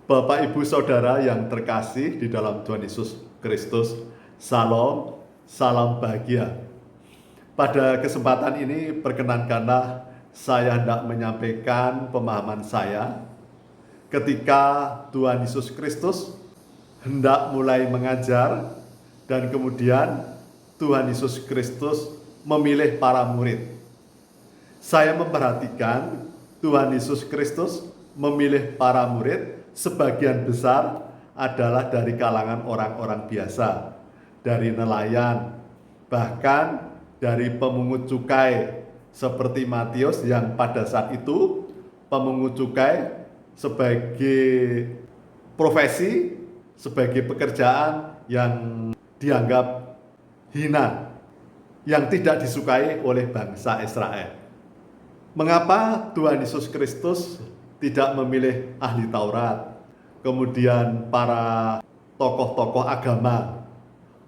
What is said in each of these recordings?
Bapak, Ibu, Saudara yang terkasih di dalam Tuhan Yesus Kristus, Salam, salam bahagia. Pada kesempatan ini perkenankanlah saya hendak menyampaikan pemahaman saya ketika Tuhan Yesus Kristus hendak mulai mengajar dan kemudian Tuhan Yesus Kristus memilih para murid. Saya memperhatikan Tuhan Yesus Kristus memilih para murid sebagian besar adalah dari kalangan orang-orang biasa, dari nelayan, bahkan dari pemungut cukai seperti Matius yang pada saat itu pemungut cukai sebagai profesi, sebagai pekerjaan yang dianggap hina, yang tidak disukai oleh bangsa Israel. Mengapa Tuhan Yesus Kristus tidak memilih ahli Taurat, kemudian para tokoh-tokoh agama,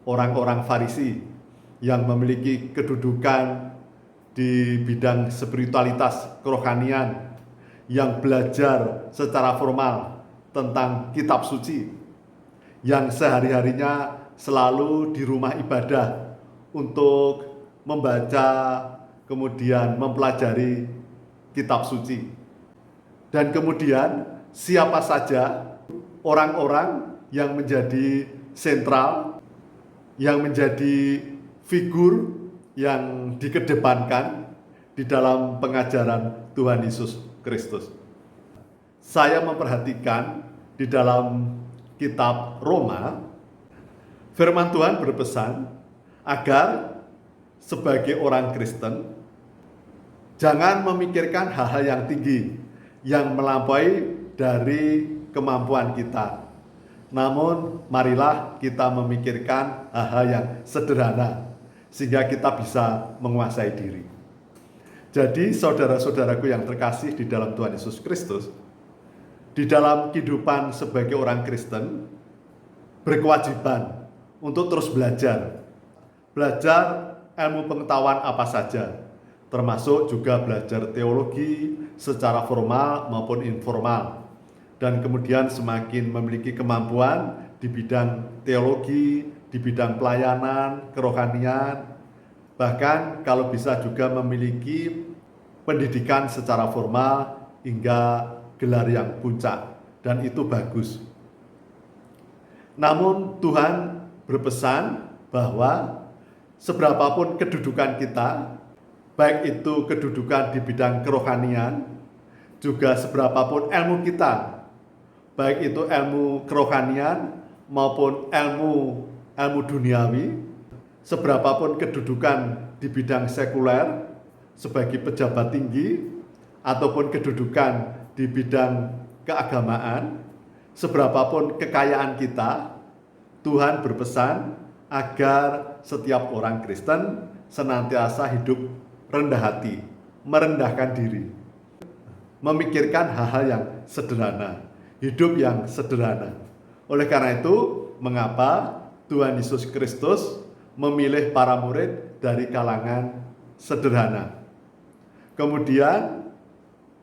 orang-orang Farisi yang memiliki kedudukan di bidang spiritualitas kerohanian, yang belajar secara formal tentang kitab suci, yang sehari-harinya selalu di rumah ibadah untuk membaca, kemudian mempelajari kitab suci. Dan kemudian siapa saja orang-orang yang menjadi sentral, yang menjadi figur yang dikedepankan di dalam pengajaran Tuhan Yesus Kristus. Saya memperhatikan di dalam kitab Roma, firman Tuhan berpesan agar sebagai orang Kristen jangan memikirkan hal-hal yang tinggi, yang melampaui dari kemampuan kita. Namun marilah kita memikirkan hal-hal yang sederhana sehingga kita bisa menguasai diri. Jadi saudara-saudaraku yang terkasih di dalam Tuhan Yesus Kristus, di dalam kehidupan sebagai orang Kristen berkewajiban untuk terus belajar ilmu pengetahuan apa saja, termasuk juga belajar teologi secara formal maupun informal, dan kemudian semakin memiliki kemampuan di bidang teologi, di bidang pelayanan, kerohanian, bahkan kalau bisa juga memiliki pendidikan secara formal hingga gelar yang puncak, dan itu bagus. Namun Tuhan berpesan bahwa seberapapun kedudukan kita, baik itu kedudukan di bidang kerohanian, juga seberapapun ilmu kita, baik itu ilmu kerohanian maupun ilmu duniawi, seberapapun kedudukan di bidang sekuler sebagai pejabat tinggi, ataupun kedudukan di bidang keagamaan, seberapapun kekayaan kita, Tuhan berpesan agar setiap orang Kristen senantiasa hidup rendah hati, merendahkan diri, memikirkan hal-hal yang sederhana, hidup yang sederhana. Oleh karena itu, mengapa Tuhan Yesus Kristus memilih para murid dari kalangan sederhana. Kemudian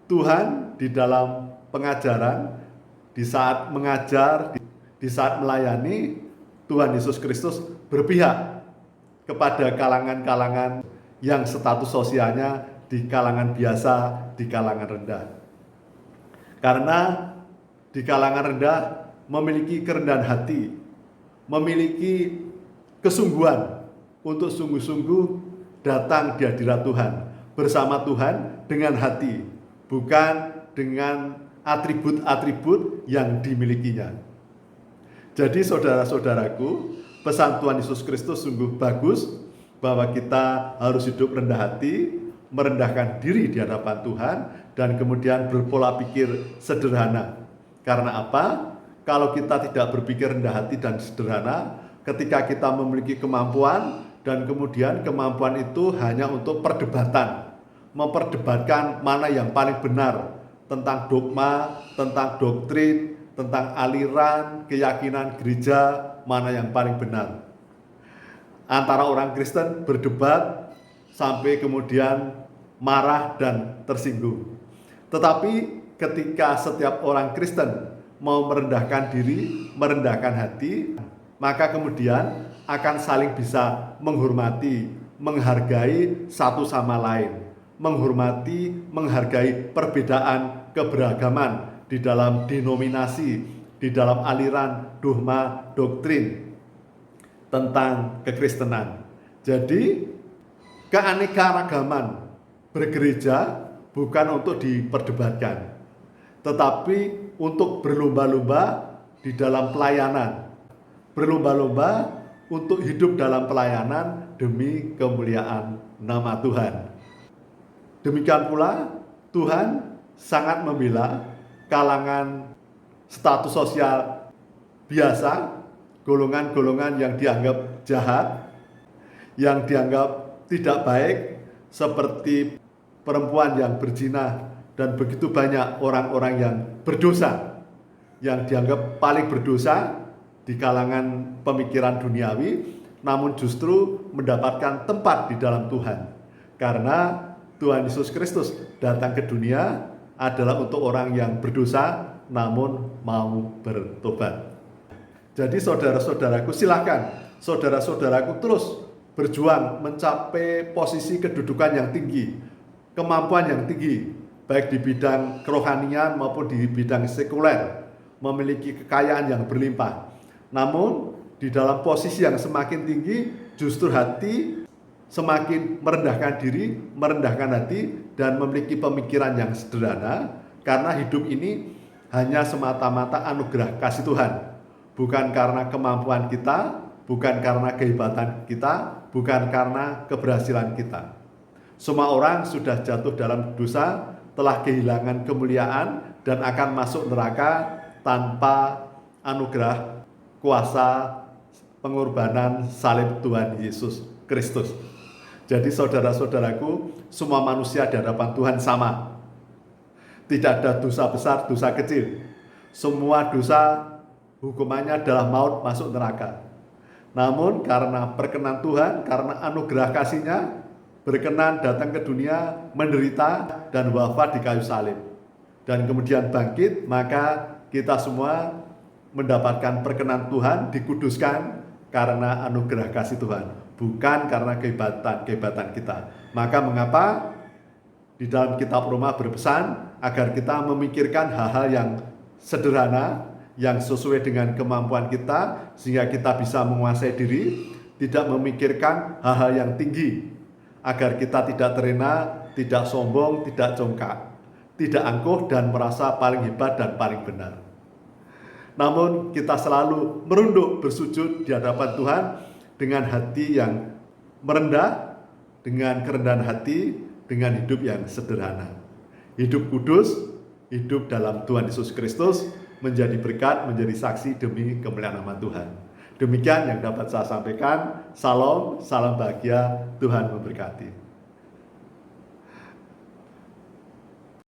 Tuhan di dalam pengajaran, di saat mengajar, di saat melayani, Tuhan Yesus Kristus berpihak kepada kalangan-kalangan yang status sosialnya di kalangan biasa, di kalangan rendah. Karena di kalangan rendah memiliki kerendahan hati, memiliki kesungguhan untuk sungguh-sungguh datang di hadirat Tuhan, bersama Tuhan dengan hati, bukan dengan atribut-atribut yang dimilikinya. Jadi saudara-saudaraku, pesan Tuhan Yesus Kristus sungguh bagus, bahwa kita harus hidup rendah hati, merendahkan diri di hadapan Tuhan, dan kemudian berpola pikir sederhana. Karena apa? Kalau kita tidak berpikir rendah hati dan sederhana, ketika kita memiliki kemampuan, dan kemudian kemampuan itu hanya untuk perdebatan, memperdebatkan mana yang paling benar tentang dogma, tentang doktrin, tentang aliran, keyakinan gereja, mana yang paling benar. Antara orang Kristen berdebat sampai kemudian marah dan tersinggung. Tetapi ketika setiap orang Kristen mau merendahkan diri, merendahkan hati, maka kemudian akan saling bisa menghormati, menghargai satu sama lain, menghormati, menghargai perbedaan keberagaman di dalam denominasi, di dalam aliran dogma doktrin tentang kekristenan. Jadi keanekaragaman bergereja bukan untuk diperdebatkan, tetapi untuk berlomba-lomba di dalam pelayanan, berlomba-lomba untuk hidup dalam pelayanan demi kemuliaan nama Tuhan. Demikian pula Tuhan sangat membela kalangan status sosial biasa, golongan-golongan yang dianggap jahat, yang dianggap tidak baik, seperti perempuan yang berzina dan begitu banyak orang-orang yang berdosa, yang dianggap paling berdosa di kalangan pemikiran duniawi, namun justru mendapatkan tempat di dalam Tuhan. Karena Tuhan Yesus Kristus datang ke dunia adalah untuk orang yang berdosa namun mau bertobat. Jadi saudara-saudaraku, silakan saudara-saudaraku terus berjuang mencapai posisi kedudukan yang tinggi, kemampuan yang tinggi, baik di bidang kerohanian maupun di bidang sekuler, memiliki kekayaan yang berlimpah. Namun di dalam posisi yang semakin tinggi, justru hati semakin merendahkan diri, merendahkan hati, dan memiliki pemikiran yang sederhana, karena hidup ini hanya semata-mata anugerah kasih Tuhan, bukan karena kemampuan kita, bukan karena kehebatan kita, bukan karena keberhasilan kita. Semua orang sudah jatuh dalam dosa, telah kehilangan kemuliaan, dan akan masuk neraka tanpa anugerah kuasa pengorbanan salib Tuhan Yesus Kristus. Jadi saudara-saudaraku, semua manusia di hadapan Tuhan sama. Tidak ada dosa besar, dosa kecil. Semua dosa hukumannya adalah maut, masuk neraka. Namun karena perkenan Tuhan, karena anugerah kasih-Nya, berkenan datang ke dunia, menderita dan wafat di kayu salib, dan kemudian bangkit, maka kita semua mendapatkan perkenan Tuhan, dikuduskan karena anugerah kasih Tuhan, bukan karena kehebatan kita. Maka mengapa di dalam kitab Roma berpesan agar kita memikirkan hal-hal yang sederhana, yang sesuai dengan kemampuan kita, sehingga kita bisa menguasai diri, tidak memikirkan hal-hal yang tinggi, agar kita tidak terlena, tidak sombong, tidak congkak, tidak angkuh dan merasa paling hebat dan paling benar. Namun kita selalu merunduk bersujud di hadapan Tuhan dengan hati yang merendah, dengan kerendahan hati, dengan hidup yang sederhana. Hidup kudus, hidup dalam Tuhan Yesus Kristus, menjadi berkat, menjadi saksi demi kemuliaan nama Tuhan. Demikian yang dapat saya sampaikan. Salam, salam bahagia, Tuhan memberkati.